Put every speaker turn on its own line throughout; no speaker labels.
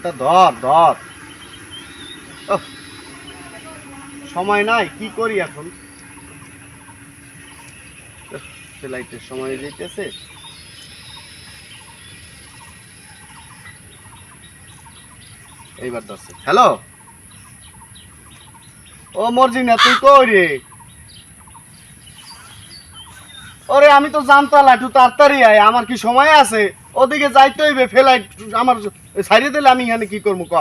মোবাইলটা ধর ধর। সময় নাই, কি করি এখন? ফ্লাইটের সময় যেতেছে। এইবার ধরছে। হ্যালো, ও মর্জিনা, তুই কই রে? ওরে আমি তো জানতাম একটু তাড়াতাড়ি আয়, আমার কি সময় আছে? ওদিকে যাইতে হইবে, ফ্লাইট আমার ছাড়িয়ে দিলে আমি এখানে কি করবো ক?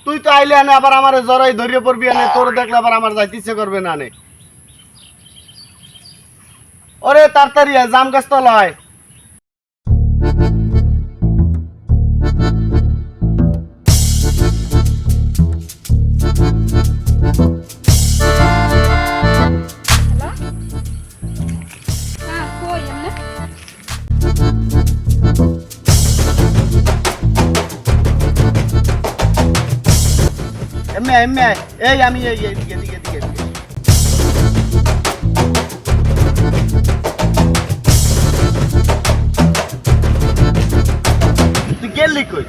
তুই তো আইলে আনে আবার আমার জড়াই ধরিয়ে পড়বি, আনে তোর দেখলে আবার আমার যাইতে ইচ্ছে করবে না নে। ওরে তাড়াতাড়ি আয়, জাম গাছ তলায়। এমনি এমনি এই আমি এই এদিকে এদিকে এদিকে এদিকে। তুই গেলি কই?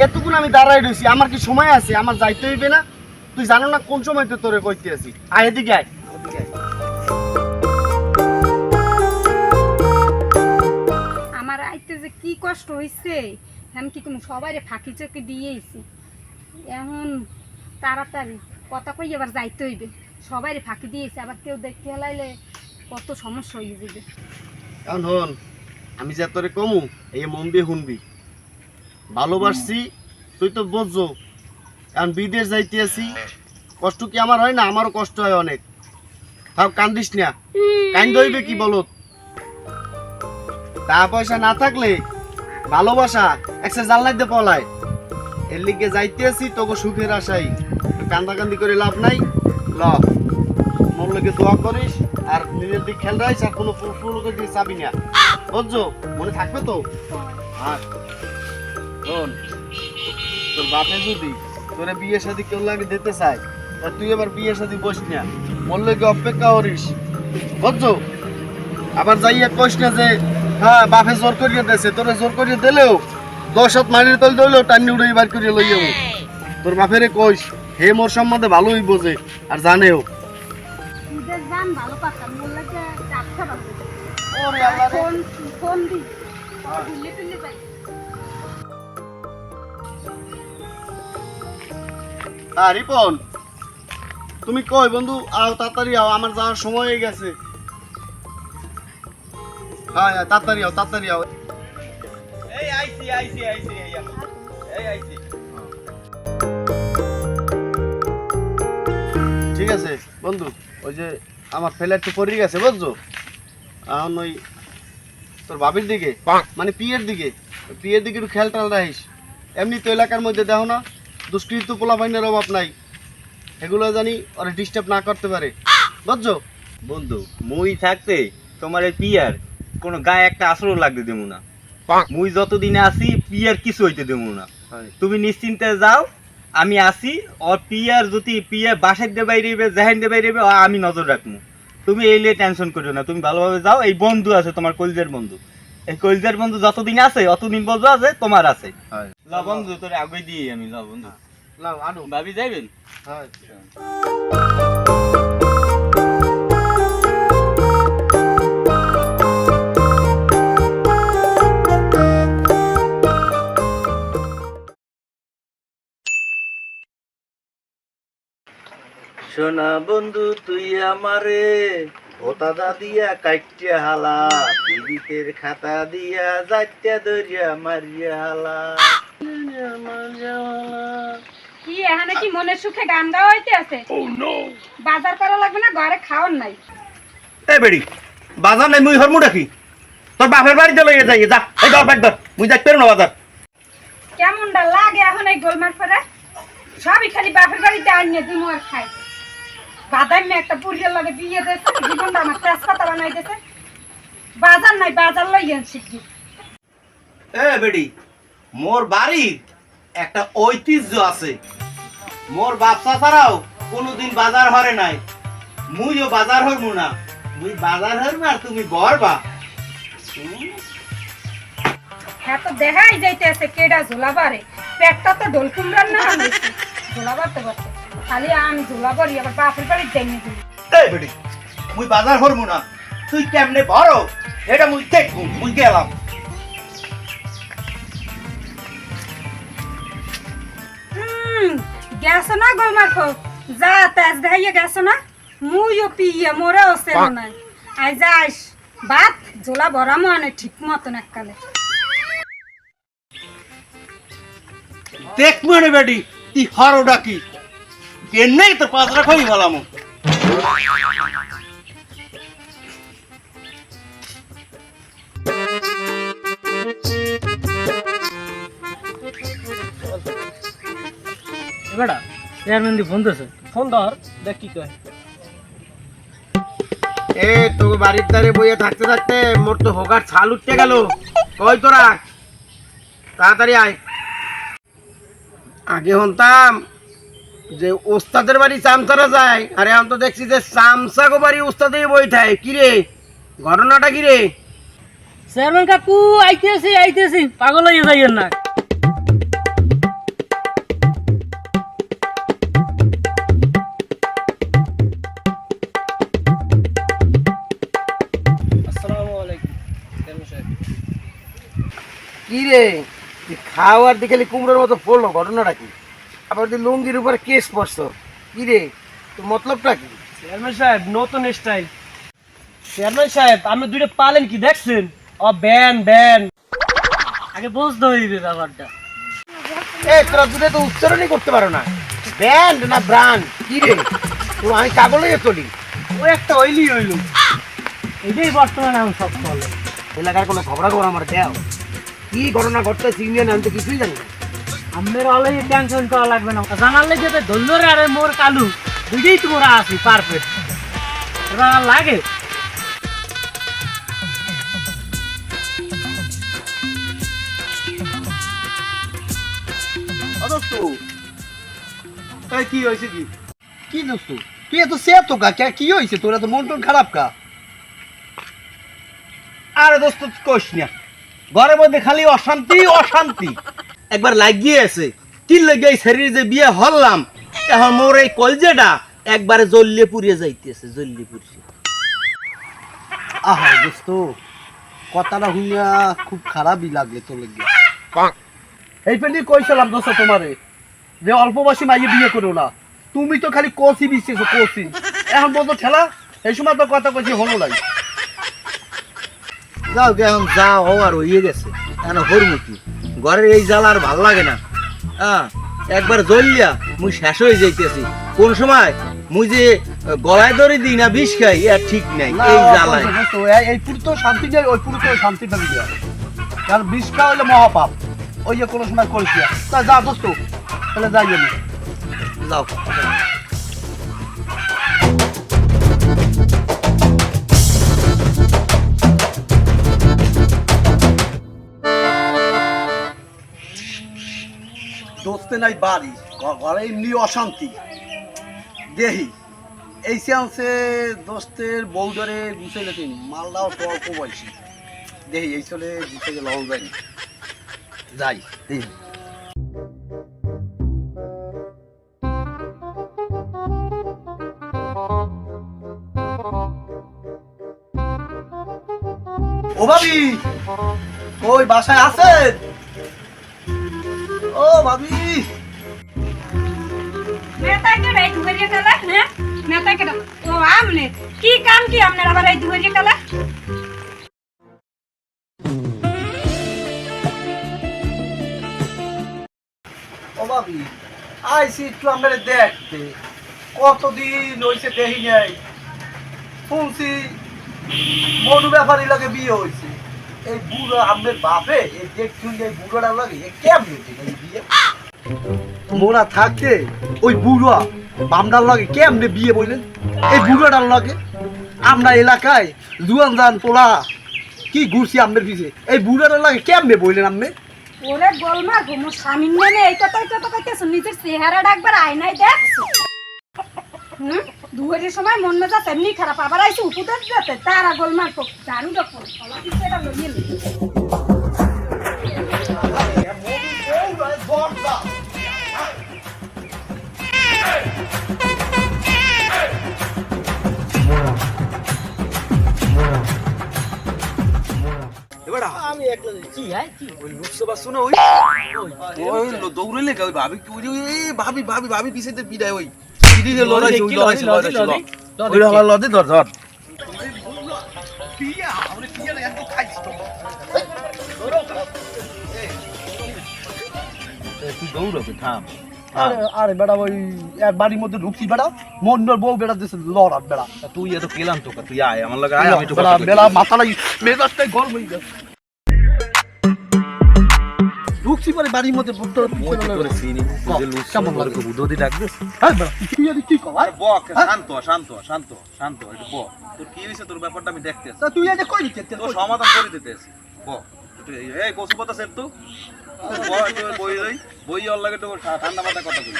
এতক্ষণ আমি দাঁড়াই রয়েছি, আমার কি সময় আছে? আমার যাইতে হইবে না? তুই জানো না কোন সময় তো তোরে কইতে আছি? আয় এদিকে আয়, এদিকে আয়।
আমার আইতে যে কি কষ্ট হইছে, আমি কি কোনো সবাইরে ফাঁকি চোখে দিয়েছি। এখন তাড়াতাড়ি কথা কই এবার যাইতে হইবে, সবাইরে ফাঁকি দিয়েছে, আবার কেউ দেখতে হেলাইলে কত সমস্যা হয়ে যাবে।
এখন হন, আমি যে তোরে কমু এই মন দিয়ে শুনবি। ভালোবাসছি তুই তো বুঝছো, এখন বিদেশ যাইতে আছি, কষ্ট কি আমার হয় না? আমারও কষ্ট হয় অনেক। থাক কান্দিস না, কান্দ হইবে কি বলত? টাকা পয়সা না থাকলে ভালোবাসা একটা জানলাই দিয়ে পলায়। এর লিগে যাইতে আছি তোকে সুখের আশাই, কান্দাকান্দি করে লাভ নাই। ল মন লোকে দোয়া করিস, আর নিজের দিক খেয়াল রাখিস, আর কোনো ফুলকে দিয়ে চাবি না, বুঝছো? মনে থাকবে তো? আর শোন, তোর বাপে যদি তোরে বিয়ে শাদী কেউ লাগে দিতে চায়, তা তুই এবার বিয়ে শাদী বসি না, মন লোকে অপেক্ষা করিস, বুঝছো? আবার যাইয়া কইস না যে হ্যাঁ বাপে জোর করিয়ে দিয়েছে, তোরে জোর করিয়ে দিলেও 10 হাত মারির তল দিলেও টান্নি উড়ে বার করিয়ে লই যাবো। তোর বাপেরে কইস, হে মোর সম্বন্ধে ভালোই বোঝে আর জানেও।
ভালো পারতাম, মোর লাগে ডাক্তার আছে।
ওরে আল্লাহ রে।
ফোন দি দিলে দিলে যাই।
রিপন, তুমি কই বন্ধু? আও তাড়াতাড়ি আও, আমার যাওয়ার সময় হয়ে গেছে। হ্যাঁ তাড়াতাড়ি আও, তাড়াতাড়ি আও।
এই আইছি আইছি আইছি এই আইছি।
ঠিক আছে বন্ধু, ওই যে আমার ফ্লাইটটা পড়ে গেছে, বুঝছো? এখন ওই তোর বাবির দিকে, মানে পিয়ের দিকে, পিয়ের দিকে একটু খেয়াল টেয়াল রাখিস। এমনি তো এলাকার মধ্যে দেখো না দুষ্কৃত পোলাপাইনের অভাব নাই, এগুলো জানি ওরা ডিস্টার্ব না করতে পারে, বুঝছো?
বন্ধু মুই থাকতে তোমার এই পিয়ার কোনো গায়ে একটা আসরও লাগতে দেবো না। মুই যতদিনে আসি পিয়ার কিছু হইতে দেবো না। তুমি নিশ্চিন্তে যাও, আমি আসি। ওর পিয়ার যদি পিয়ার বাসায় দিয়ে বাইরে জাহান দিয়ে বাইরে আমি নজর রাখবো। তুমি এই নিয়ে টেনশন করো না, তুমি ভালোভাবে যাও। এই বন্ধু আছে তোমার কলজের বন্ধু, এই কলজের বন্ধু যতদিন আছে অতদিন বন্ধু আছে তোমার আছে। ল বন্ধু তোর আগে দিয়ে আমি ল বন্ধু,
লাও আনো।
ভাবি যাইবেন?
হ্যাঁ
সোনা বন্ধু তুই আমারে ওতাদা দিয়া কাইটিয়া হালা, পিরিতের খাতা দিয়া যাইতে দরিয়া মারিয়া হালা।
কি এখানে কি মনের সুখে গান গাওয়া হইতে আছে? বাজার করা লাগবে না, ঘরে খাওয়ার নাই।
এই বেড়ি বাজার নাই, মুই হরমু রাখি তোর বাপের বাড়িতে লইয়া যাই। যা এই দর ব্যাগ ধর, মুই যাইতে পারো না বাজার।
কেমনটা লাগে এখন এই গোলমার করে? সবই খালি বাপের বাড়িতে আনিয়ে দিমু আর খাই। বাদাম একটা পুরিয়ার লাগে বিয়ে দিয়েছে, জীবনটা আমার তেজপাতা বানাই দিয়েছে। বাজার নাই, বাজার লইয়া শিখি।
এ বেড়ি মোর বাড়ির একটা ঐতিহ্য আছে, মোর বাপসা ছাড়াও কোনোদিন বাজার হরে নাই। মুইও বাজার হরমু না, মুই বাজার হরমু আর তুমি গড়বা।
হ্যাঁ তো দেখাই যাইতে আছে কেডা ঝোলা বারে। পেটটা তো ঢোল কুমড়ার না হয়েছে ঝোলা করতে করতে খালি আমি ঝোলা করি আবার বাপের বাড়ি যাই না
এই বেটি মুই বাজার করবো না তুই কেমনে বড় এটা মুই দেখবো মুই গেলাম
গেছো না গোলমার খো যা তেজ দেখাইয়া গেছো না মুইও পিয়ে মোরেও সেল নাই আই যাইস ভাত ঝোলা ভরা মনে ঠিক মতন এককালে
দেখ মানে বেটি তুই হরো ডাকি কেমনেই তো পাঁচরা খাই বলাম
এবারে চেয়ারম্যান দি ফোন দিছে ফোন ধর দেখ কি কয়
এ তোকে বাড়ির ধারে বইয়ে থাকতে থাকতে মোর তো হোগার ছাল উঠতে গেল কই তোরা তাড়াতাড়ি আয় আগে হন্তাম যে ওস্তাদের বাড়ি চামচারা যায় আর এখন তো দেখছি যে চামচাগো বাড়ি ওস্তাদেই বই থাকে কিরে ঘটনাটা কিরে
চেয়ারম্যান কাকু আইতেছি পাগল হয়ে যাইয়েন না আসসালামু আলাইকুম চেয়ারম্যান সাহেব
কিরে খাওয়ার দিকে কুমড়োর মতো পড়লো ঘটনাটা কি আবার তুই লুঙ্গির উপরে কেস পড়ছো কিরে তোর মতলবটা কি
চেয়ারম্যান সাহেব নতুন স্টাইল চেয়ারম্যান সাহেব আপনি দুইটা পালেন কি দেখছেন ও ব্যান আগে বুঝতে হইবে ব্যাপারটা
এ তোরা দুটো তো উচ্চারণই করতে পারো না ব্র্যান্ড না ব্রান্ড কি রে তো আমি কাগজ লইয়ে চলি
ও একটা হইল এটাই বর্তমানে আমি সব চলে
এলাকার কোনো খবরাখবর আমার দেও কি ঘটনা ঘটতেছে ইন্ডিয়ান আমি তো কিছুই জানি না
আমাদের অলরেডি টেনশন করা লাগবে না জানালে যেতে ধরল আরে মোর কালু দুইটাই তোমরা আছি পারফেক্ট এবার আর লাগে
দোস্ত এই কি হয়েছে কি
কি দোস্ত তুই এত সেট তো কা কি হয়েছে তোরা তো মন টন খারাপ কা
আরে দোস্ত কোশ না ঘরের মধ্যে খালি অশান্তি অশান্তি একবার লাগিয়ে আছে কি লেগে এই শরীরে যে বিয়ে হলাম এখন মোর এই কলজেটা একবারে জ্বলিয়ে পুড়িয়ে যাইতেছে জ্বলিয়ে পুড়িয়ে
আহা দোস্ত কথাটা শুনিয়া খুব খারাপই লাগলে তোর লেগে
এই পেন্ডি কইছিলাম দোস্ত তোমারে যে অল্প বয়সী মাইয়ে বিয়ে করো না তুমি তো খালি কোসি বিছিয়েছো কোসি এখন বলতো ঠেলা এই সময় তো কথা কইছি হলো নাই
যাও গে এখন যা হওয়ার হইয়ে গেছে এখন হরমুখী ঘরের এই জ্বালা আর ভাল লাগে না হ্যাঁ একবার জ্বলিয়া মুই শেষ হয়ে যাইতেছি কোন সময় মুই যে গলায় ধরে দিই না বিষ খাই আর ঠিক নাই এই জ্বালায়
এই পুরো তো শান্তি নেই ওই পুরো তো শান্তিটা দিয়ে কারণ বিষ খাওয়া হলে মহাপাপ ওই যে কোনো সময় করেছি তা যা দোস্ত তাহলে যাই আমি
যাও
দোস্তে নাই বাড়ি ঘরে এমনি অশান্তি দেহি এই সেন্সে দোস্তের বউডারে গুছে লেখেন মালদাও তো অল্প বয়সী দেহি এই চলে গুছে গেলে হল যায়নি যাই দেহি ও ভাবি ওই বাসায় আছেন ও ভাবি
নেতাকে রাই ধুরিয়ে কালা হ্যাঁ নেতাকে ও আমনে কি কাম কি আমনে আবার এই ধুরিয়ে কালা
ও ভাবি আইসি একটু আমরা দেখতে কতদিন হয়েছে দেখি নাই শুনছি মনু ব্যাপারী লাগে বিয়ে হয়েছে এই বুড়ো আমাদের বাপে এই দেখছুন এই বুড়োটা লাগে কেমন বিয়ে মোরা থাকতে ওই বুড়া বামডার লাগে কেমনে বিয়ে বললেন এই বুড়োটার লাগে আমরা এলাকায় জুয়ান জান পোলা কি ঘুরছি আমাদের পিছে এই বুড়োটার লাগে কেমনে বললেন আপনি
ওরে গোলমার ঘুমো স্বামীর নামে এই কথাই তো কইতেছ নিজের চেহারাটা একবার আয়নায় দেখছো দুয়ারের সময় মন মেজাজ এমনি খারাপ আবার আইসি উপদেশ দিতে তারা গোলমার কো জানু যখন কলা পিছেটা লইয়ে
আমি একলা কি কি
ওই লোকসভা শুনে ওই দৌড়লে ওই ভাবি ওই ভাবি ভাবি ভাবি পিছাইতে পিড়ায় ওই পিড়িতে লড়াইছে ওই লড়াইছে ওই লড়াই ধর ধর তুই দৌড়বে থাম
আরে আরে বেটা ওই এক বাড়ির মধ্যে ঢুকছি বেটা মন্ডল বউ বেটা দিছে লড়াত বেটা
তুই এত কেলাম তো তুই আয় আমার লাগে আয় আমি একটু
বেটা বেলা মাথা লাগি মেজাজটাই গরম হয়ে গেছে ঢুকছি পরে বাড়ির মধ্যে বুদ্ধ
তোরে চিনি তুই যে লুচ্ছা
কেমন
মনে
লাগে?
বুদ্ধি ডাকছিস
হ্যাঁ বেটা তুই আরে কি কর
আরে বক শান্ত শান্ত শান্ত শান্ত একটু বক তোর কি হইছে তোর ব্যাপারটা আমি দেখতেছি
তা তুই আজ কই দিছিস
তোর সমাধান করে দিতেছি বক এই কসুপাতা সেট তো বই লই বই ওর লাগে তো ঠান্ডা মাথায় কথা কই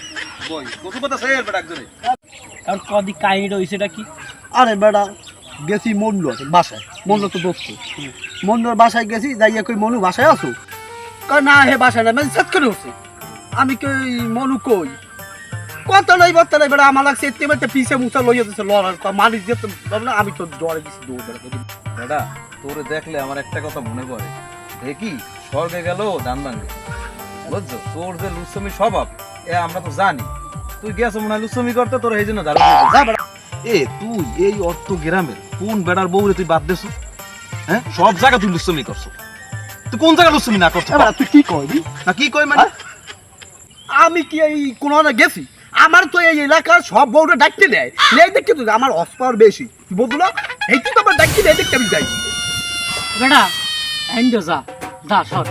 বই কসুপাতা সেট বেটা একজনে
আর কদি কাহিনীটা হইছে এটা কি
আরে বেটা গেছি মন্ডল বাসায় মন্ডল তো দোস্ত মন্ডল বাসায় গেছি যাইয়া কই মনু বাসায় আসো কয় না হে বাসায় না মানে সেট করে উঠছে আমি কই মনু কই কত নাই বত্তা নাই বেটা আমার লাগছে এতে বেটা পিছে মুছা লইয়া দিছে লড়ার মালিক যেতে না আমি তো ডরে দিছি দৌড় বেটা
দাদা তোরে দেখলে আমার একটা কথা মনে পড়ে দেখি স্বর্গে গেল দান ভাঙ্গে বুঝছো তোর যে লুচ্ছমি স্বভাব এ আমরা তো জানি তুই গেছো মনে হয় লুচ্ছমি করতে তোর এই জন্য দাঁড়ো
যা বেটা
এ তুই এই অর্থ গ্রামের কোন বেড়ার বউরে তুই বাদ দেছো হ্যাঁ সব জায়গা তুই লুচ্ছমি করছো তুই কোন জায়গা লুচ্ছমি না করছো
বেটা তুই কি কইবি
না কি কই মানে
আমি কি এই কোন গেছি আমার তো এই এলাকার সব বউরে ডাকতে দেয় নেই দেখতে তুই আমার অস্পার বেশি বুঝলো না এই তো আমার ডাকতে দেয় দেখতে আমি যাই
বেটা আইন্দ যা যা সর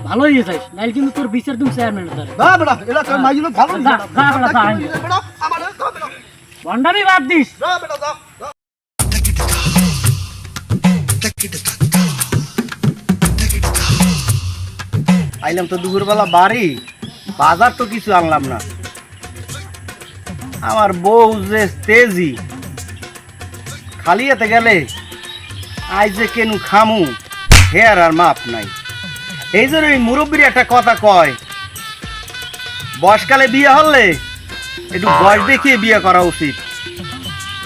ভালো হয়ে যাইস নাইলে কিন্তু তোর বিচার তুমি চেয়ারম্যানের দ্বারা
না বেটা এলাকার মাইগুলো ভালো
যা, যা বেটা, যা, আইন।
বেটা আমার যা বেটা
ভণ্ডামি বাদ দিস
যা বেটা যা
আইলাম তো দুপুরবেলা বাড়ি বাজার তো কিছু আনলাম না আমার বউ যে তেজি খালি এতে গেলে আজ যে কেন খামু হেয়ার আর মাপ নাই এই জন্য এই মুরব্বীর একটা কথা কয় বয়সকালে বিয়ে হলে একটু বয়স দেখিয়ে বিয়ে করা উচিত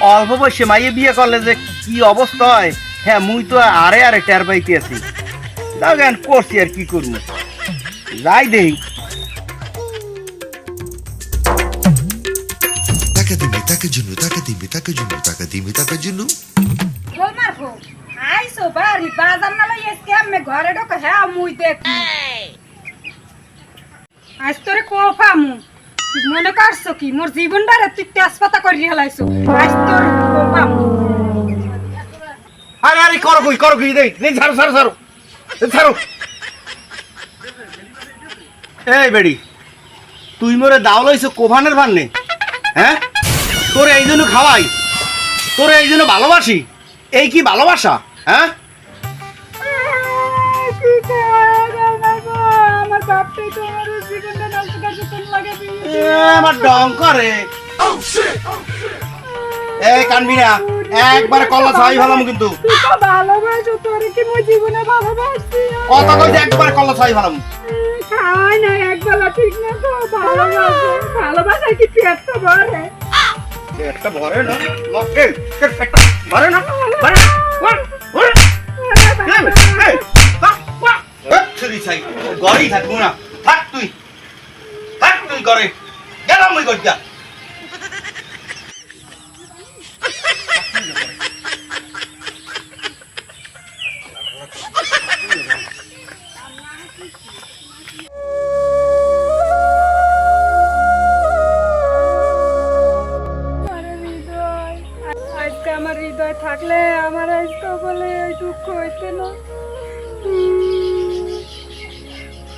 অল্প বয়সে মাইয়ে বিয়ে করলে যে কি অবস্থা হয় হ্যাঁ মুই তো আরে আরে টের পাইতে আছি যাও জ্ঞান করছি আর কি করবো যাই দেই
Taka dimi, taka junu, taka dimi, taka junu, taka dimi, taka junu.
বৌমার বউ আইসো বাড়ি বাজার না লই আজকে আমি ঘরে ঢোকে হ্যাঁ মুই দেখ আজ তোরে কোফামু মনে করছো কি মোর জীবনটারে তুই তেজপাতা করে হেলাইছো আজ তোর কোফামু
আরে আরে করো কই দেই দেই ছাড়ো ছাড়ো ছাড়ো ছাড়ো এই বেড়ি তুই মোরে দাও লইছো কোভানের ভান্নে হ্যাঁ তোরে এই জন্য খাওয়াই তোরে এই জন্য ভালোবাসি এই কি ভালোবাসা হ্যাঁ
আমার বাপটাই তো আমার জীবনটা নষ্ট করছে তোর লাগে
আমার ডং করে এই কানবি না একবারে কল্লা ছাই ভালাম কিন্তু
তুই তো ভালোবাসো তোরে কি মোর জীবনে ভালোবাসছি
কথা কইতে একবারে কল্লা ছাই ভালাম
খাওয়াই না একবেলা ঠিক না তো ভালোবাসো ভালোবাসা কি পেটটা ভরে
একটা ভরে না লকে একটা ভরে না ভরে গড়ি থাকবো না থাক তুই করে গেলাম ওই গড়িয়া
আজকে আমার হৃদয় থাকলে আমার আজকে বলে এই দুঃখ হইতে না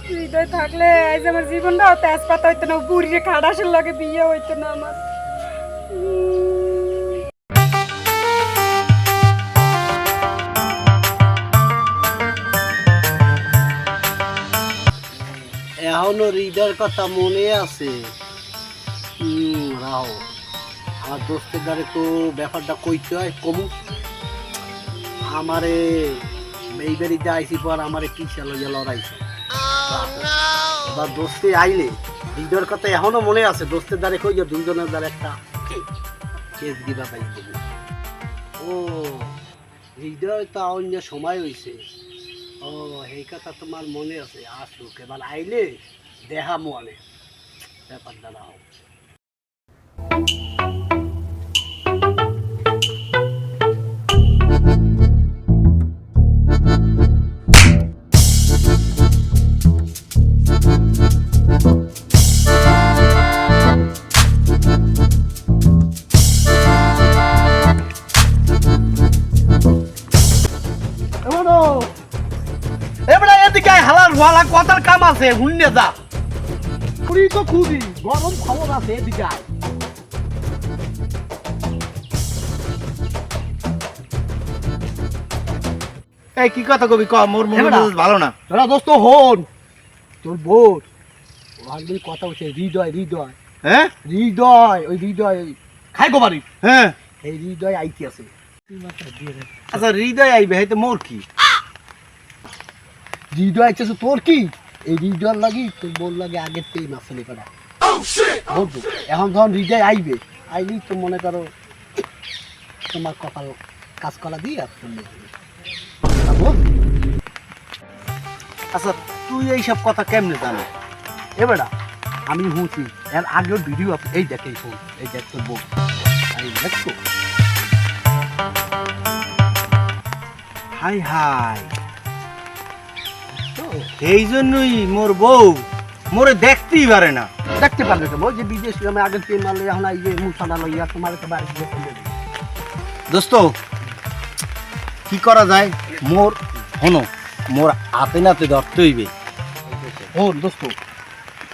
হৃদয় থাকলে আজ আমার জীবনটাও তেজপাতা হইতো না বুড়িরে খাটাসের লাগে বিয়ে হইতো না আমার
এখনো হৃদয়ের কথা মনে আছে রাও আমার দোস্তের দ্বারে তো ব্যাপারটা কইতে হয় কমু আমারে এই বাড়িতে আইসি পর আমারে পিছিয়ে লইয়া লড়াইছে এবার দোস্তে আইলে হৃদয়ের কথা এখনো মনে আছে দোস্তের দ্বারে কই যে দুইজনের দ্বারা একটা কেস দিবা পাই দেবো ও হৃদয় তো অন্য সময় হইছে ও ও এই কথা তোমার মনে আছে, আসুক এবার আইলে দেহা মনে ব্যাপারটা নাও।
এবারে এদিকে হালার ওয়ালা কথার কাম আছে হুন্নে যা পুরি তো খুবই গরম খবর আছে এদিকে আয়।
এই কি কথা কবি ক, মোর মনে
এবারে?
মেজাজ ভালো না।
তোরা দোস্ত হন তোর বোর ওখানে কথা হচ্ছে হৃদয় হৃদয়
হ্যাঁ
হৃদয় ওই হৃদয় খাই গো বাড়ি
হ্যাঁ,
এই হৃদয় আইতি আছে।
আচ্ছা হৃদয় আইবে হয়তো মোর কি?
হৃদয় আইতেছে তোর কি? এই হৃদয় লাগি তোর বোর লাগে আগের তেই মাসলে করা বুঝছো। এখন যখন হৃদয় আইবে আইলি তো মনে করো তোমার কপাল কাজ করা দিয়ে আর তুমি
আচ্ছা তুই এইসব কথা কেমনে জানো?
এবারে আমি হুঁচি এর আগের ভিডিও এই দেখে এই ফোন এই দেখ তোর বউ এই দেখছো
হাই হাই, এই জন্যই মোর বউ মোরে দেখতেই পারে না।
দেখতে পারবে তো যে বিদেশ আমি আগের তেল মারলে এখন এই যে মুসাদা লইয়া তোমার তো বাড়ি
দোস্ত কি করা যায়? মোর হনো মোর হাতে নাতে ধরতে হইবে।
ও দোস্ত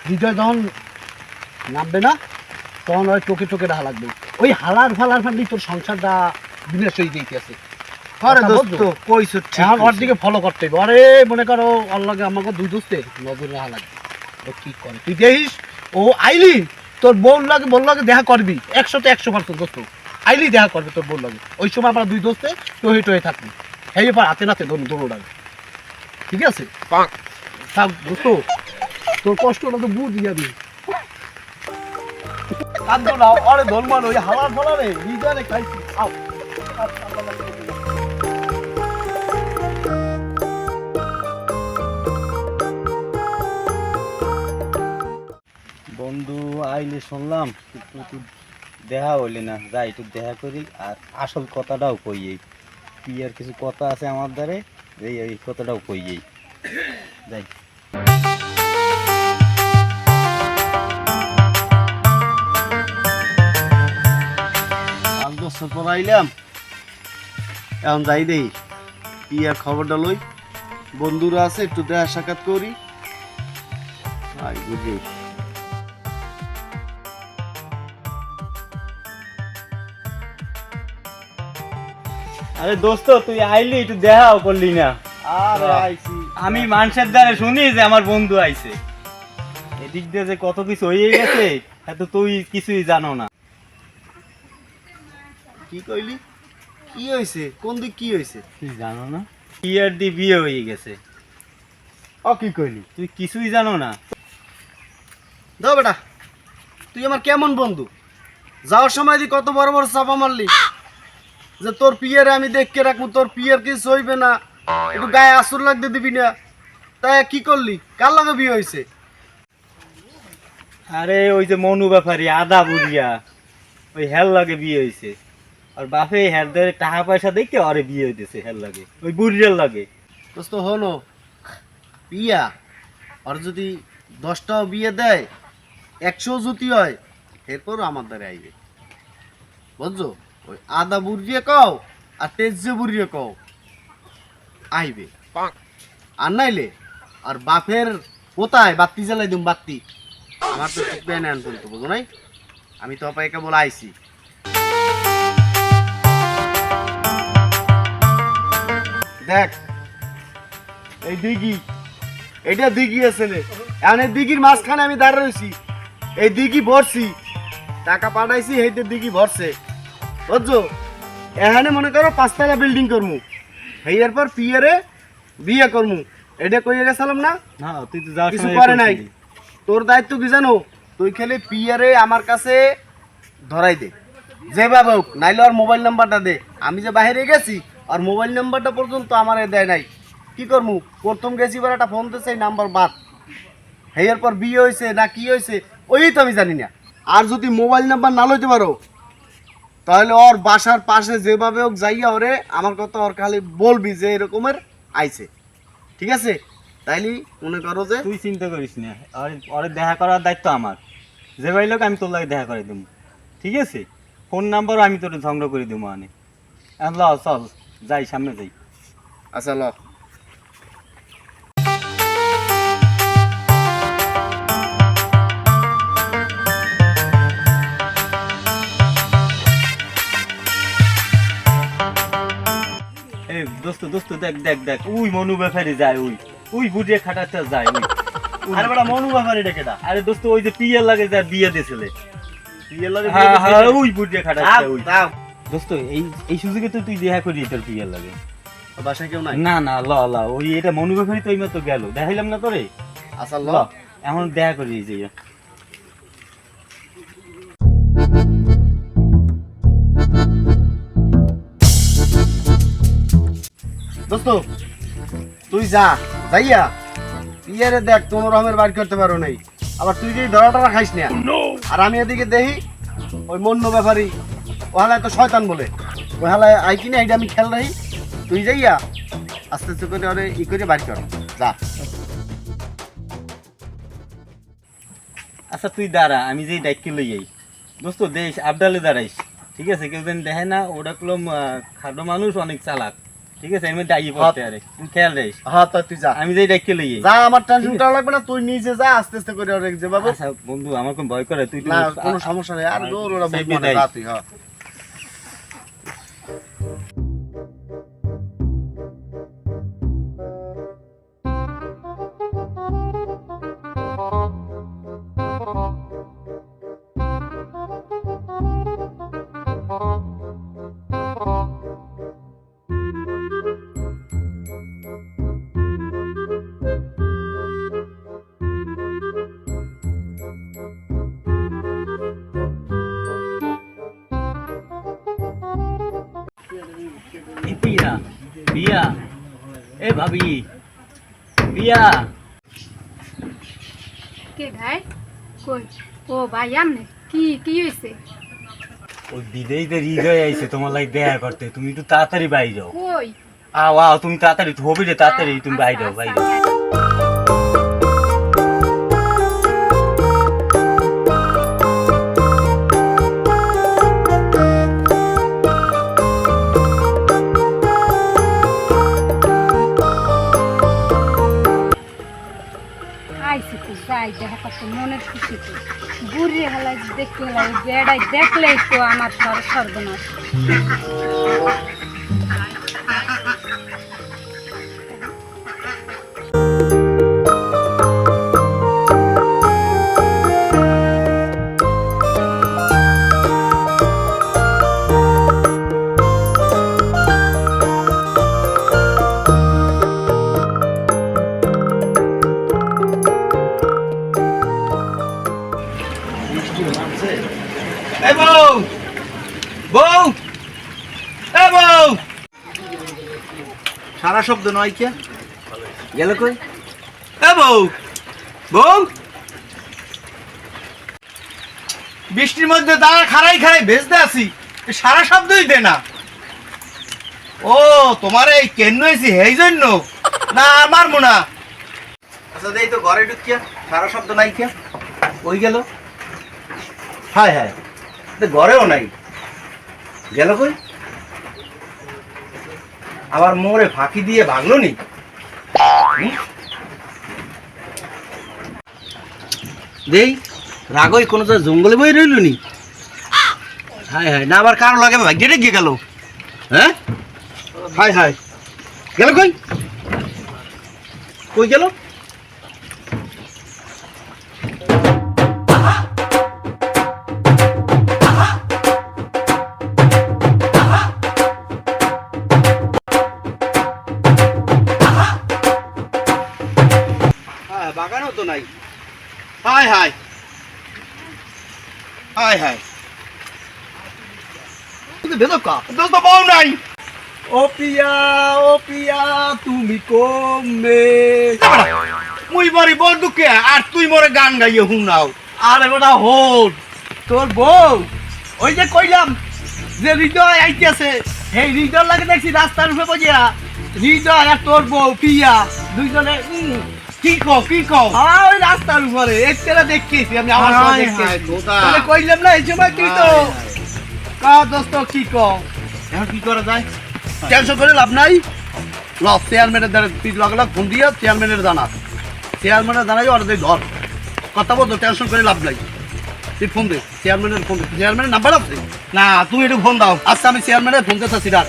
হৃদয় যখন নামবে না তখন ওই টোকে টোকে রাহা লাগবে। ওই হালার ফালার ফালি তোর সংসারটা বিনাশ হয়ে যেতেছে।
আরে
কথা
দোস্ত
বুঝছো?
কইছো ঠিক
এখন ওর
কইছো।
দিকে ফলো করতে হবে। আরে মনে করো ওর লগে আমাকে দুই দোস্তে নজর রাখা লাগবে। ও কি করে তুই দেখিস ও আইলি তোর বোন লাগে বল লাগে দেখা করবি 100% দোস্ত আইলি দেখা করবে তোর বোন লাগে। ওই সময় আমরা দুই দোস্তে টোহে টোহে থাকবি এই ব্যাপার হাতে নাতে দৌড় লাগে ঠিক আছে থাক দোস্ত তোর কষ্টটা তো বুঝ যাবি কান্দো না আরে ধর্মান ওই হালার ফালারে হৃদয়ে খাইছি আও
বন্ধু আইলে শুনলাম কিন্তু একটু দেখা হইলে না, যাই একটু দেখা করি আর আসল কথাটাও কইয়েই কি আর কিছু কথা আছে আমার দ্বারে, এই কথাটাও কইয়েই যাই।
5 বছর পর আইলাম, এখন যাই দেই কি আর খবরটা লই। বন্ধুরা আছে একটু দেখা সাক্ষাৎ করি। আই বুঝি
আরে দোস্ত তুই আইলি একটু দেখাও করলি না।
আরে আইছি
আমি মানুষের দ্বারা শুনি যে আমার বন্ধু আইছে, এদিক দিয়ে যে কত কিছু হয়ে গেছে এত তুই কিছুই জানো না।
কি কইলি? কি হইছে? কোন দিক কি হইছে?
তুই জানো না পিয়ার দি বিয়ে হয়ে গেছে।
ও কি কইলি?
তুই কিছুই জানো না?
দাও বেটা, তুই আমার কেমন বন্ধু? যাওয়ার সময় দি কত বড় বড় চাপা মারলি যে তোর পিয়ারে আমি দেখকে রাখবো, তোর পিয়ার কিছু হইবে না, একটু গায়ে আসর লাগতে দিবি না। তাই কি করলি? কার লাগে বিয়ে হইছে?
আরে ওই যে মনু ব্যাপারী আদা বুড়িয়া ওই হেল লাগে বিয়ে হয়েছে। আর বাপে হেল ধরে টাকা পয়সা দেখে আরে বিয়ে হইতেছে হেল লাগে ওই বুড়িয়ার লাগে।
দোস্ত হলো পিয়া আর যদি 10টাও বিয়ে দেয় 100 যদি হয় এরপর আমার দ্বারা আইবে, বুঝছো? ওই আদা বুড়িয়ে কও আর তেজে বুড়িয়ে কও আইবে, আর নাইলে আর বাপের কোথায় বাতি জ্বালাই দিম বাতি আমার তো ঠিক বেন আন বলতো বুঝো নাই? আমি তো অপায় কেবল আইছি। দেখ এই দিঘি, এটা দিঘি আছে রে, এখন এই দিঘির মাঝখানে আমি দাঁড়িয়ে রয়েছি, এই দিঘি ভরছি, টাকা পাঠাইছি এইতে দিঘি ভরছে, বুঝছো? এখানে মনে করো 5তলা বিল্ডিং করমু, হেয়ার পর পিয়ারে বিয়ে করমু, এটা কইয়ে গেছিলাম না?
না তুই তো যাওয়ার
কিছু
সময়
করে নাই। তোর দায়িত্ব কি জানো? তুই খালি পিয়ারে আমার কাছে ধরাই দে যেভাবে হোক, নাইলে আর মোবাইল নাম্বারটা দে। আমি যে বাইরে গেছি আর মোবাইল নাম্বারটা পর্যন্ত আমার দেয় নাই, কি করমু? প্রথম গেছি বার একটা ফোন দিছে, নাম্বার বাদ। হেয়ার পর বিয়ে হয়েছে না কি হয়েছে ওই তো আমি জানি না। আর যদি মোবাইল নাম্বার না লইতে পারো তাহলে ওর বাসার পাশে যেভাবে হোক যাইয়া ওরে আমার কথা ওর খালি বলবি যে এরকমের আইছে, ঠিক আছে? তাইলে মনে করো যে
তুই চিন্তা করিস না, ওরে দেখা করার দায়িত্ব আমার। যে ভাই লোক আমি তোর লাগে দেখা করে দেবো, ঠিক আছে? ফোন নাম্বারও আমি তোর সংগ্রহ করে দেবো। মানে ল চল যাই, সামনে যাই।
আচ্ছা ল।
এই দোস্ত দোস্ত দেখ দেখ দেখ, ওই মনু ব্যাপারে যায়, ওই বুঝে খাটাটা যায় ওই।
আরে বড় মনু ব্যাপারে ডেকে দা।
আরে দোস্ত ওই যে পিএল লাগে যা বিয়ে দিয়েছিলে,
বিয়ের লাগে
হ্যাঁ হ্যাঁ ওই বুঝে খাটাটা ওই।
দাও।
দোস্ত এই সুযোগে তো তুই দেখা করি তোর পিএল লাগে।
বাসায় কেউ নাই?
না না ল ল, ওই এটা মনু ব্যাপারে তো এই মতো গেল, দেখাইলাম না তোরে।
আচ্ছা ল।
ল এখন দেখা করি এই যে।
দোস্ত তুই যা, যাইয়া পিয়ারে দেখ কোনো রকমের বাড়ি করতে পারো নাই। আবার তুই যদি ধরা টরা খাইস না। আর আমি এদিকে দেখি ওই মন্য ব্যাপারী ওহালায় তো শয়তান বলে, ওহালায় আই কিনে এইটা আমি খেয়াল রাখি। তুই যাইয়া আস্তে আস্তে করে ওরে ই করে বাড়ি কর, যা।
আচ্ছা তুই দাঁড়া, আমি যেই দায়িত্ব লই যাই। দোস্ত দেশ আবডালে দাঁড়াইস, ঠিক আছে? কেউ যেন দেখে না, ওটা কলম খাটো মানুষ অনেক চালাক, ঠিক আছে? এর মধ্যে আইয়ে পড়তে আরে তুই খেয়াল রাখিস।
হ্যাঁ তা তুই যা,
আমি যেই দায়িত্ব লই যাই।
যা, আমার টেনশন করা লাগবে না। তুই নিজে যা, আস্তে আস্তে করে ওরে যেভাবে।
আচ্ছা বন্ধু, আমার কোন ভয় করে? তুই তো
না কোনো সমস্যা নেই। আর দৌড় ওরা
সাইডে
বুঝবো না,
যাই।
যা তুই। হ্যাঁ
এ পিয়া পিয়া, এ ভাবি পিয়া।
কে ভাই? কই? ও ভাই আমনে কি হয়েছে?
ওই বিদেশদের হৃদয় আইছে তোমার লাগে দেখা করতে, তুমি একটু তাড়াতাড়ি বাই যাও।
কই?
আও আও, তুমি তাড়াতাড়ি হবি রে, তাড়াতাড়ি তুমি বাই যাও, বাই যাও।
আইসি তো যাই, দেখা করতে মনের খুশি তো। বুড়ি হেলাই দেখতে লাগে, বেড়াই দেখলেই তো আমার সর্বনাশ।
এ বউ, বউ, এ বউ। সারা শব্দ নয় কে গেল কই? এ বউ, বউ। বৃষ্টির মধ্যে দাঁড়া খাড়াই খাড়াই ভেজতে আসি, সারা শব্দই দে না। ও তোমার এই কেন হয়েছি এই জন্য না আমার মোনা। আচ্ছা দেই তো ঘরে ঢুকিয়া সারা শব্দ নাই কে ওই গেল। হায় হায়, ঘরেও নাই, গেল কই? আবার মোরে ফাঁকি দিয়ে ভাগলো নি। দেই রাগই কোনো জঙ্গলে বই রইল নি। হায় হায়, না আবার কারো লাগে ভাগ্যে গিয়ে গেল। হ্যাঁ হায় হায়, গেল কই? কই গেল? বাগানও তো নাই। হায় হায়, হায় হায়, দোস্ত বউ নাই।
ও পিয়া তুমি কমে
মুই মরি বন্ধুকে আর তুই মরে গান গাইয়ে হুনাও।
আরে বেটা হোন তোর বউ ওই যে কইলাম যে হৃদয় আইতেছে এই হৃদয় লাগে দেখছি রাস্তার উপরে বজিয়া হৃদয় আর তোর বউ পিয়া দুইজনে
কি কও
ওই রাস্তার উপরে একটা দেখতেছি আমি আমার সাথে দেখতেছি
খোদা।
তাহলে কইলাম না এই সময় তুই তো কা দোস্ত কি কও
এখন কি করা যায়?
টেনশন করে লাভ নাই ল চেয়ারম্যানের দ্বারা তুই লাগালাম ফোন দিয়া চেয়ারম্যানের চেয়ারম্যানের জানাই অর্ডার ধর কথা বলতো টেনশন করে লাভ নাই তুই ফোন দে চেয়ারম্যানের ফোন দে চেয়ারম্যানের নাম্বার আছে
না তুমি একটু ফোন দাও।
আচ্ছা আমি চেয়ারম্যানের ফোন দিতেছি রাত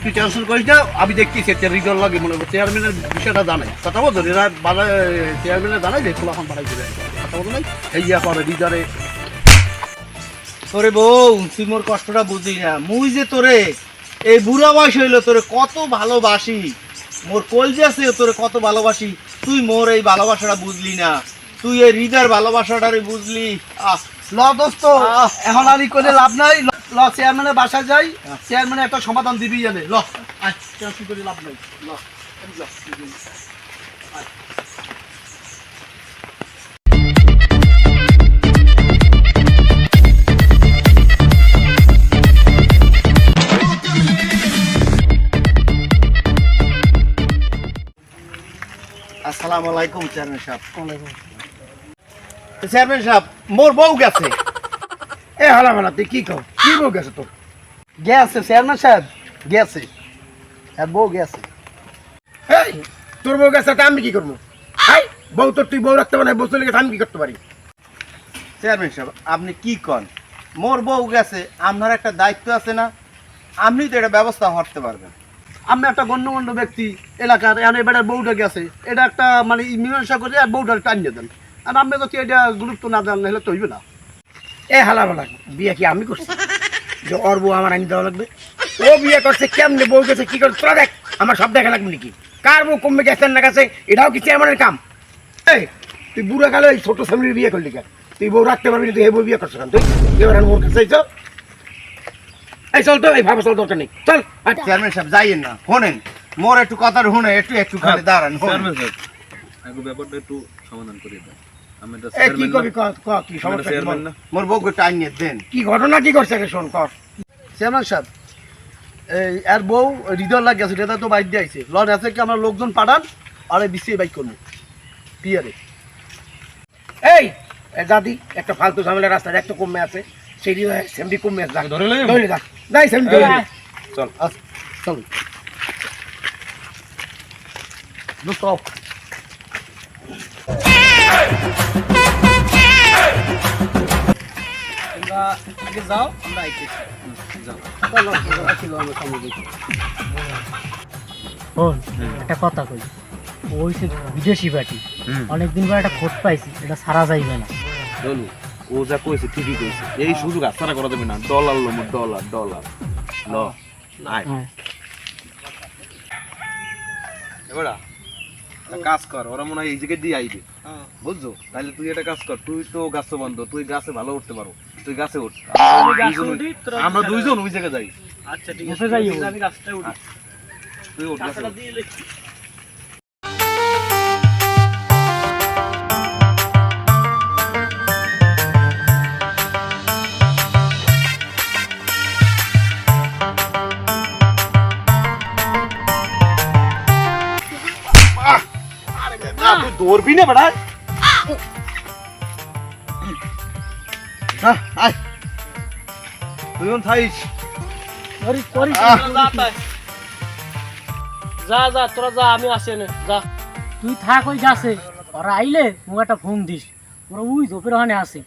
তুই টেনশন করিস না আমি দেখতেছি একটা রিজল লাগে মনে করো চেয়ারম্যানের বিষয়টা জানাই কথা বলতো চেয়ারম্যানের জানাই যে খোলা ফোন পাঠাই দিবে কথা বলতো নাই এই ইয়া করে রিজারে
তোরে বউ তুই মোর কষ্টটা বুঝলি না। মুই যে তোরে এই বুড়া বয়স হইলো তোরে কত ভালোবাসি, মোর কলজে আছে তোরে কত ভালোবাসি, তুই মোর এই ভালোবাসাটা বুঝলি না, তুই এই হৃদয়ের ভালোবাসাটারে বুঝলি।
ল দোস্ত এখন আর ই করে লাভ নাই ল চেয়ারম্যানের বাসায় যাই চেয়ারম্যানের একটা সমাধান দিবি জানে ল আয় টেনশন করে লাভ নাই ল
আসসালামু আলাইকুম চেয়ারম্যান সাহেব। চেয়ারম্যান সাহেব মোর বউ গেছে।
এ হালা মালা তুই কি কও কি বউ গেছে তোর গেছে চেয়ারম্যান সাহেব গেছে আর বউ গেছে
এই তোর বউ গেছে তা আমি কি করবো? হাই বউ তোর তুই বউ রাখতে পারে বউ চলে গেছে আমি কি করতে পারি?
চেয়ারম্যান সাহেব আপনি কি কন? মোর বউ গেছে, আপনার একটা দায়িত্ব আছে না? আপনি তো এটা ব্যবস্থা করতে পারবেন।
আমি একটা গণ্যমান্য ব্যক্তি এলাকার এখন এবার বউটা গেছে এটা একটা মানে মীমাংসা করে আর বউটা টানিয়ে দেন আর আমি যদি এটা গুরুত্ব না দেন নাহলে তো হইবে না
এ হালা মালা বিয়ে কি আমি করছি যে ওর বউ আমার আনি দেওয়া লাগবে? ও বিয়ে করছে কেমনে বউ গেছে কি করে তোরা দেখ আমার সব দেখা লাগবে নাকি? কার বউ কমবে গেছে না গেছে এটাও কি চেয়ারম্যানের কাম? এই তুই বুড়া কালে এই ছোট ফ্যামিলির বিয়ে করলি কেন? তুই বউ রাখতে পারবি না তুই এই বউ বিয়ে করছো কেন? তুই এবার মোর কাছে আইছো এই চল তো এই ভাবে চল দরকার নেই চল
চেয়ারম্যান সাহেব যাইয়েন না, শোনেন মোর একটু কথা শুনে একটু খালি দাঁড়ান।
চেয়ারম্যান সাহেব আগে ব্যাপারটা একটু সমাধান করে দেন। আমি তো
এই কি
চেয়ারম্যান
করবি
না,
ক কি সমস্যা কি
চেয়ারম্যান
বল?
না।
মোর বউকে টাইনিয়ে দেন।
কি ঘটনা কি করছে রে শোন কর।
চেয়ারম্যান সাহেব এই আর বউ হৃদয় লাগ গেছে এটা তো বাইক দিয়ে আইছে লড আছে কি আমরা লোকজন পাঠান আর এই বিসিয়ে বাইক করবো পিয়ারে
এই দাদি একটা ফালতু ঝামেলা রাস্তায় একটা কমে আছে সেই সেমডি কমে আছে
ধরে লই
ধরে যা যাই সেমডি ধরে নে।
চল
চল দোস্ত
আগে যাও আমরা আইতেছি যাও
শোন একটা কথা কই ওই সে বিদেশি বাটি অনেকদিন পর একটা খোঁজ পাইছি এটা সারা যাইবে না
চলু ও যা কইছে ঠিকই কইছে এই সুযোগ আস্তারা করা যাবে না ডলার লো ডলার ডলার ল আয়
হ্যাঁ।
এবারে একটা কাজ কর ওরা মনে হয় এই জায়গায় দিয়ে আইবে বুঝছো তাহলে তুই একটা কাজ কর তুই তো গাছ বন্ধ তুই গাছে ভালো উঠতে পারো তুই গাছে উঠ আমরা দুইজন ওই জায়গায় যাই
আচ্ছা ঠিক আছে যাই আমি রাস্তায় উঠি
তুই উঠ গাছে উঠ।
তুই দৌড়বি না বেড়া। আয় তুই থাইস।
যা যা তোরা যা আমি আসে না যা তুই থাক ওই গাছে ওরা আইলে মোক একটা ফোন দিস ওরা ওই ঝোপের ওখানে আসে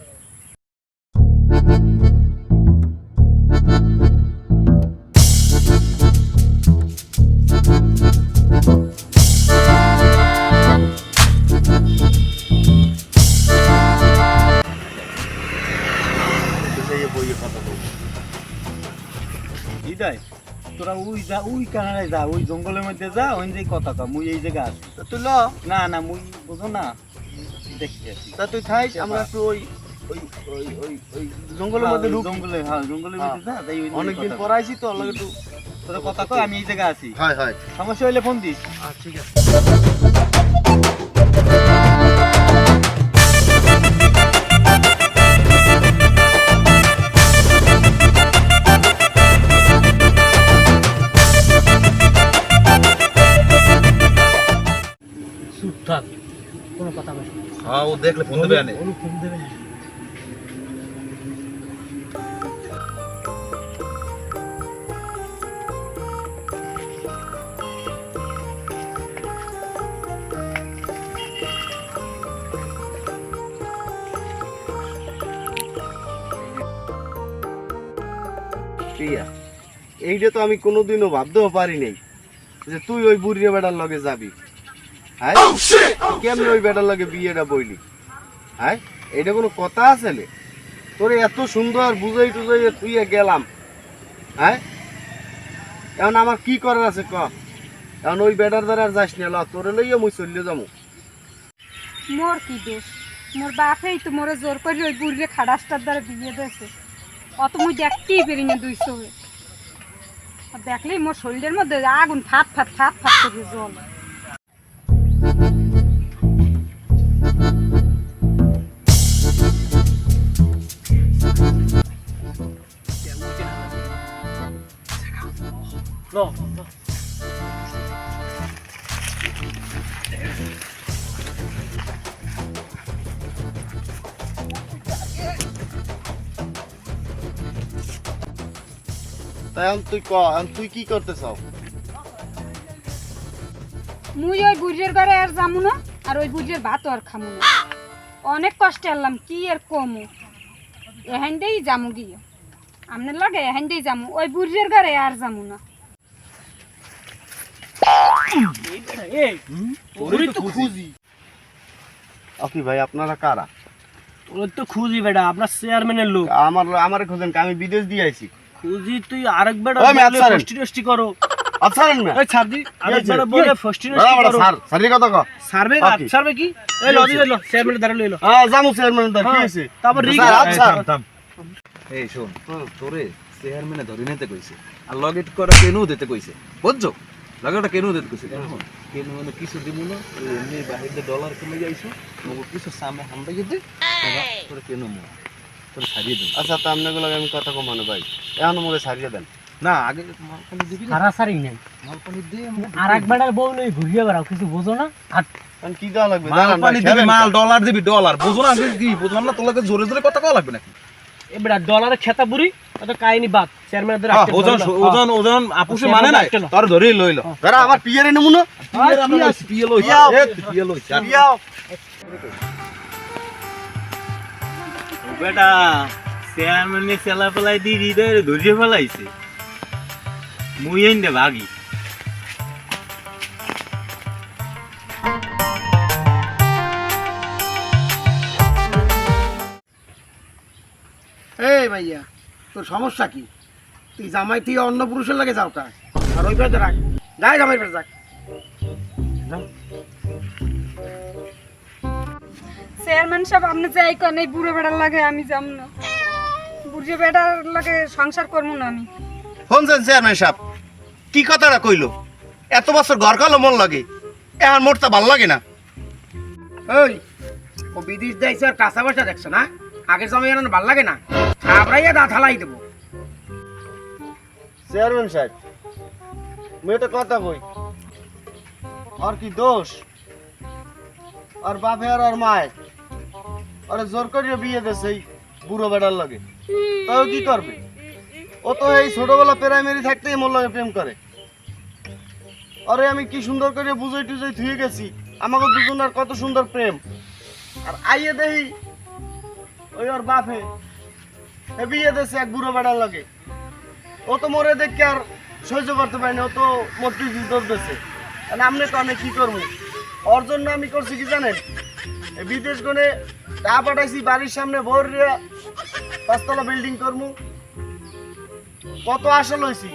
হৃদয় তোরা ওই যা ওই কানাড়ায় যা ওই জঙ্গলের মধ্যে যা ওই যে কথা কা মুই এই জায়গা আছি
তুই ল
না না মুই বুঝো না দেখতে আছি
তা তুই থাইস আমরা একটু ওই ওই ওই ওই ওই জঙ্গলের মধ্যে ঢুক
জঙ্গলে, হ্যাঁ জঙ্গলের
হ্যাঁ।
ভিতরে না, তাই ওই
অনেকদিন
কথা
পর আইছি তো ওর লগে একটু
তোরা কথা কয়, আমি এই জায়গায় আছি,
হয় হয়
সমস্যা হইলে ফোন দিস।
ঠিক আছে।
চুপ থাক, কোনো কথা বলবি না।
হ্যাঁ ও দেখলে ফোন দেবে আনে।
ওর ফোন দেবে না।
প্রিয়া, এইটা তো আমি কোনোদিনও ভাবতেও পারি নাই যে তুই ওই বুড়িয়া বেটার লগে যাবি। হ্যাঁ কেমনি ওই বেটার লগে বিয়েটা বইলি? হ্যাঁ এটা কোনো কথা আছে লে? তোরে এত সুন্দর বুঝাই টুজাই তুই গেলাম, হ্যাঁ এখন আমার কি করার আছে ক? এখন ওই বেটার দ্বারা আর যাস না, তোরে লইয়া মুই চলিয়ে যাবো।
মোর কি দোষ? মোর বাপেই তো মোরে জোর করে ওই বুড়িরে খাড়াসটার দ্বারা বিয়ে দিয়েছে। অত মুই দেখতেই পারি না দুই চোখে। আর দেখলেই মোর শরীরের মধ্যে আগুন ফাট ফাট ফাট ফাট করে জল।
লো, লো।
তাই এখন তুই ক, এখন তুই কি করতে চাও?
মুই ওই বুড়ির ঘরে আর যামু না, আর ওই বুড়ির ভাতও আর খামু না। অনেক কষ্টে আনলাম, কি আর কমু, এখান দিয়েই যামু গিয়ে। আপনার লাগে এখান দিয়েই যামু, ওই বুড়ির ঘরে আর যামু না।
এই, ওরই তো খুঁজি।
কি ভাই আপনারা কারা?
ওর তো খুঁজি বেটা, আপনার চেয়ারম্যানের লোক।
আমার খোঁজেন, আমি বিদেশ দিয়ে আইছি।
খুঁজি তুই আরেকবার
ওই মেয়ে, আচ্ছা রে।
ফষ্টি টষ্টি করো।
আচ্ছা রেন না
এই ছাড় দি, আরেকবার
কি
বলে
হয়েছে?
ফষ্টি
বড়
টষ্টি
বড়
করো।
স্যার স্যারের কথা ক।
সার্ভে
বাকি।
সার্ভে কি? এই
কি
লদি
হয়েছে?
লইলো, চেয়ারম্যানের দ্বারা লইলো।
জামু চেয়ারম্যান দা কি
হ্যাঁ,
হইছে?
তারপর রিং
স্যার, আচ্ছা
এই শোন, তোরে চেয়ারম্যানে ধরে নিতে কইছে, আর লগে করা কেনও দিতে কইছে, বুঝছো? লগে ওটা কেনও দিতে কইছে। এখন কেন মানে কিছু দিব না, ওই এমনি বাহিরে ডলার কমে যাইছো, মগো কিছু সামনে হামদা গিয়ে তোরে কেন মো তোরে ছাড়িয়ে দেব।
আচ্ছা তা আপনাগুলো আমি কথা কমানো ভাই, এখন মোরে ছাড়িয়ে দেন।
না আগে মাল পানি দিবি না,
সারাসারি নেই।
মাল পানি দে,
আরেকবার বউ লই ঘুরিয়ে বেড়াও, কিছু বোঝো না? হাট।
এখন কি দেওয়া লাগবে?
মাল
দাঁড়ান
পানি
ভাই,
দিবি,
খেলেন
মাল
তো।
ডলার দিবি, ডলার বুঝো না আগে কি বুঝলাম না, তোর লাগে জোরে জোরে কথা কওয়া লাগবে নাকি?
এ বেটা ডলারে খেতা বুড়ি, অত কাহিনী বাদ। চেয়ারম্যানের দ্বারা
হ্যাঁ, ওজন ওজন ওজন আপুসে মানে নাই, তোর ধরেই লইলো।
দাঁড়া আমার পিয়ারে নেবো না।
পিয়ে লইছে,
পিয়াও।
পিয়ে লইছে।
পিয়াও।
বেটা চেয়ারম্যানে চেলা পেলাই দি হৃদয়ে ধরিয়ে ফেলাইছে, মুই এন দে ভাগি।
এই ভাইয়া, তোর সমস্যা কি? তুই জামাই তুই অন্য পুরুষের লাগে যাও কা, আর ওই পেটে রাখ, যাই জামাই পেটে রাখ।
চেয়ারম্যান সাহেব, আপনি যাই কেন, এই বুড়ো বেড়ার লাগে আমি যাম না। বুড়ো বেড়ার লাগে সংসার করবো না আমি।
শুনছেন চেয়ারম্যান সাহেব কি কথাটা কইলো? এত বছর ঘর কালো মন লাগে, এখন মোটটা ভাল লাগে না।
ওই ও বিদেশ যাইছে আর কাঁচা পয়সা দেখছো না, আগের সময় এখন ভাল লাগে না, খাবরাইয়া দাঁত হালাই দেবো।
চেয়ারম্যান সাহেব মেয়েটা কথা কই, আর কি দোষ? আর বাপে আর আর মায় আরে জোর করিয়া বিয়ে দেছে এই বুড়ো বেটার লাগে, তাও কি করবে? ও তো এই ছোটবেলা প্রাইমারি থাকতেই মোর লগে প্রেম করে। আরে আমি কি সুন্দর করে বুঝাই টুজাই থুয়ে গেছি, আমাকে দুজনের কত সুন্দর প্রেম, আর আইয়ে দেই ওই ওর বাপে এ বিয়ে দেছে এক বুড়ো বেটার লাগে। ও তো মরে দেখে আর সহ্য করতে পারিনি, ও তো মূর্তি দোষ দিচ্ছে। আপনি তো আমি কি করবো? ওর জন্য আমি করছি কি জানেন, এই বিদেশ গনে টা পাঠাইছি, বাড়ির সামনে ভোর 5 তলা বিল্ডিং করবো। কত আশা লইছি,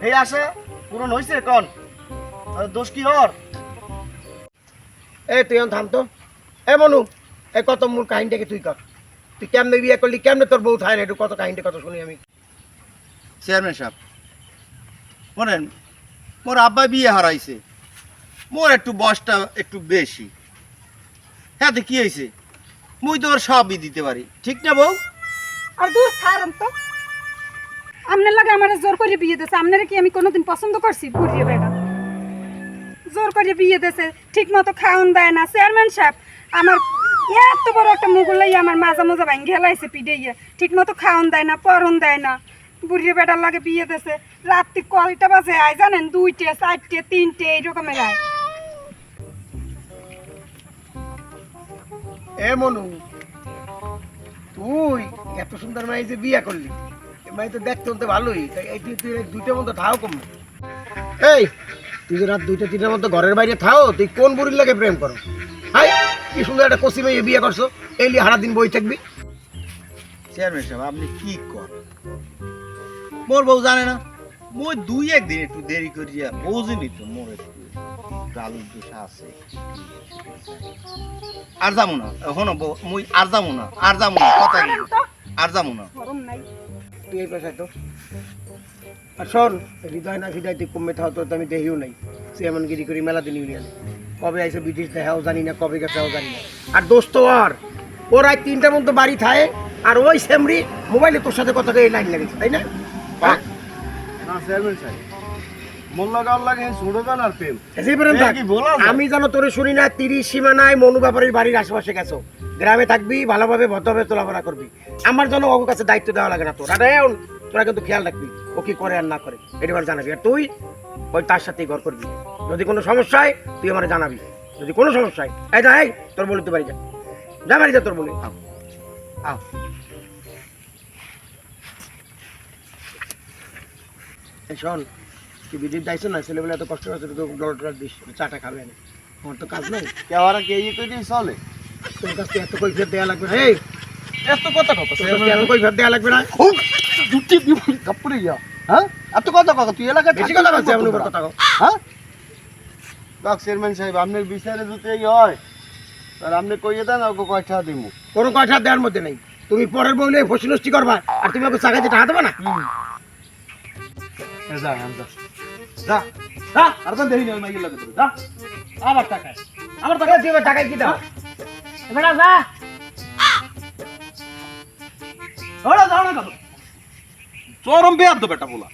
এই আশা পূরণ হয়েছে? কন দোষ কি হর?
এ তুই এখন থাম তো। এ মনু, এ কত মূল কাহিনীটাকে তুই কর। তুই কেমনে বিয়ে করলি, কেমনে তোর বউ থাকে না, একটু কত কাহিনীটা কত শুনি আমি।
চেয়ারম্যান সাহেব বলেন, মোর আব্বা বিয়ে হারাইছে, মোর একটু বয়সটা একটু বেশি, হ্যাঁ তো কি হয়েছে, মুই তো ওর সবই দিতে পারি, ঠিক না বউ?
আর দূর ছাড়ুন তো, আপনার লাগে আমার জোর করে বিয়ে দিয়েছে। আপনারা কি আমি কোনোদিন পছন্দ করছি? বুড়িয়ে বেড়া জোর করে বিয়ে দিয়েছে, ঠিক মতো খাওয়ান দেয় না। চেয়ারম্যান সাহেব আমার এত বড় একটা মুগুলাই আমার মাজা মোজা ভাঙি হেলাইছে পিঠে গিয়ে, ঠিক মতো খাওয়ান দেয় না, পরন দেয় না। বুড়িয়ে বেটার লাগে বিয়ে দিয়েছে, রাত্রি কয়টা বাজে আয় জানেন? 2টে 4টে 3টে এইরকমের আয়।
এ মনু, তুই এত সুন্দর মেয়ে যে বিয়ে করলি, এ মেয়ে তো দেখতে তো ভালোই, তাই এই তুই 2টার মতো থাও কম। এই তুই যে রাত 2টা 3টার মতো ঘরের বাইরে থাও, তুই কোন বুড়ির লাগে প্রেম করো? হাই, কি সুন্দর একটা কচি মেয়ে বিয়ে করছো, এই লিয়ে সারাদিন বই থাকবি।
চেয়ারম্যান সাহেব আপনি কি করেন? মোর বউ জানে না, মই 2-1 দিন একটু দেরি করিয়া, বুঝিনি তো মোর একটু গালুর দোষ আছে। আর যাবো না, হনো মুই আর যাবো না, আর যাবো না, কথা দিই, আর যাবো না।
গরম নাই।
তুই এই পেশায় তো। আর শোন, হৃদয় না হৃদয় তুই কমে থাও, তোর তো আমি দেখিও নাই। সে এমন গিরি করি মেলা দিন ইউনিয়ন, কবে আইসে ব্রিটিশ দেখাও জানি না, কবে গেছেও জানি না। আর দোস্ত আর ও রাত 3টার মতো বাড়ি থাকে, আর ওই সেমরি মোবাইলে তোর সাথে কথা এই লাইন লাগেছে, তাই না?
না চেয়ারম্যান সাহেব, মন লাগার লাগে ছোটবেলার আর প্রেম।
আমি জানো তোরে শুনি না, 30 সীমানায় মনু ব্যাপারীর বাড়ির আশেপাশে গেছো, গ্রামে থাকবি, ভালোভাবে ভদ্রভাবে চলাফেরা করবি। আমার জন্য ওর কাছে দায়িত্ব দেওয়া লাগে না তোর। আর তোরা কিন্তু খেয়াল রাখবি ও কি করে আর না করে, এবার জানাবি। আর তুই ওই তার সাথেই ঘর করবি, যদি কোনো সমস্যা হয় তুই আমার জানাবি। যদি কোনো সমস্যা হয় এই যা, এই তোর বলতে পারি যা, যা বাড়ি যা, তোর বলি আও আও। এই শোন, তুই বিদ্যুৎ দাইছো না, ছেলেবেলা এত কষ্ট করছে, তোর দিস, চাটা খাবে না, আমার তো কাজ নেই।
কেওয়ারা কে ইয়ে করে চলে,
তোর কাছ থেকে এত কৈফিয়ত দেওয়া লাগবে না। এই
এত কথা কথা
তোর কাছ থেকে এত কৈফিয়ত দেওয়া লাগবে না।
দুটি কাপড়ে গিয়া, হ্যাঁ এত কথা কথা, তুই এলাকায়
বেশি কথা বলছে, এমন উপর কথা কও।
হ্যাঁ দেখ চেয়ারম্যান সাহেব, আপনার বিচারে যদি এই হয় তাহলে আপনি কইয়ে দেন, ওকে কয়টা দিমু।
কোনো কথা দেওয়ার মধ্যে নেই, তুমি পরের বউলে ফসি নষ্টি করবা, আর তুমি ওকে চাকাইতে টাকা দেবা না।
যা যা যা, আর তো দেরি নেই মাইকে লাগে, যা
আবার টাকায়
আমার টাকা দিয়ে টাকায় কি দাও?
বেটা যা।
ওরা যাও না কেন, চরম বেয়াদ তো বেটা বলা।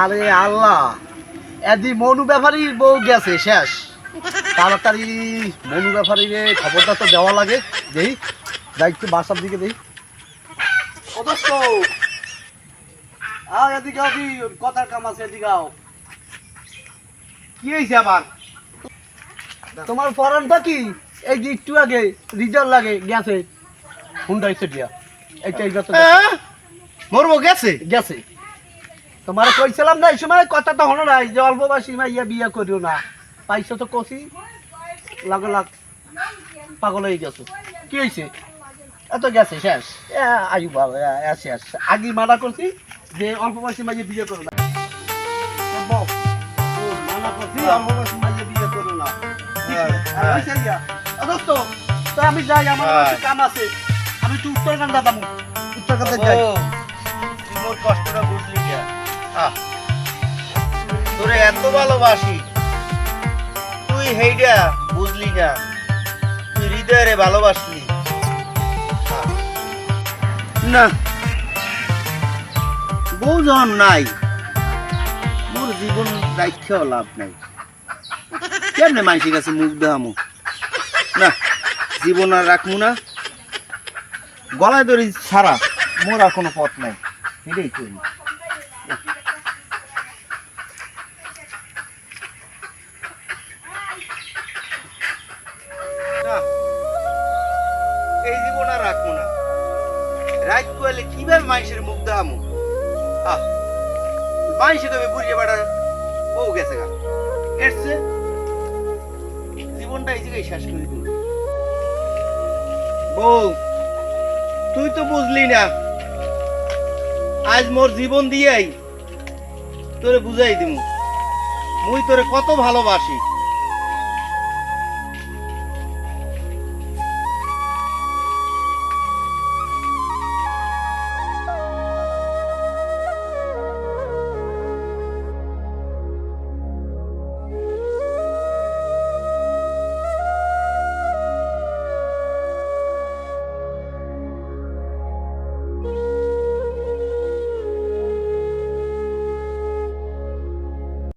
আরে আল্লাহ, এদি মনু ব্যাপারীর বউ গেছে শেষ। তাড়াতাড়ি মনু ব্যাপারীর খবরটা তো দেওয়া লাগে। দেখি যাই একটু বাসার দিকে দেখি। অবশ্য এদিকে আও, কথার কাম আছে, এদিকে আও।
কি হয়েছে আবার?
তোমার পরানটা কি? এই যে একটু আগে রিজাল্ট লাগে গেছে, হুন্ডাই সেটিয়া এইটাই যত
মরবো গেছে
গেছে। তোমার কইছিলাম না এই সময়, কথাটা হলো নাই যে অল্প বয়সী মাইয়া বিয়ে করিও না, পাইছো তো কষি লাগ লাগ পাগল হয়ে গেছো। কি হয়েছে? এত গেছে শেষ। আয়ু বাবা শেষ। আগে মানা করছি যে অল্প বয়সী মাইয়া বিয়ে করো না, মানা করছি অল্প বয়সী মাইয়া বিয়ে করো না। দোস্ত তো আমি যাই, আমার একটু কাম আছে, আমি একটু উত্তরকান্দা যাবো, উত্তরকান্দা যাই।
তুই মোর কষ্টটা বুঝলি কে? তোরে এত ভালোবাসি, তুই হেইডা বুঝলি না, তুই হৃদয়ে ভালোবাসলি না। বউ যখন নাই, মোর জীবন রাখাও লাভ নাই। কেমনে মানুষের কাছে মুখ দেখামু? না, জীবন আর রাখমু না, গলায় ধরি ছাড়া মোর আর কোনো পথ নাই। এটাই করি। এই জীবন আর রাখবো না। রাত কইলে কিভাবে মানুষের মুখ দেখামু? আহ, মানুষে কবে বুঝিয়ে বেড়া বউ গেছে গা, এসছে জীবনটা এই জায়গায় শেষ করে দিল। বউ, তুই তো বুঝলি না, আজ মোর জীবন দিয়েই তোরে বুঝাই দিমু মুই তোরে কত ভালোবাসি।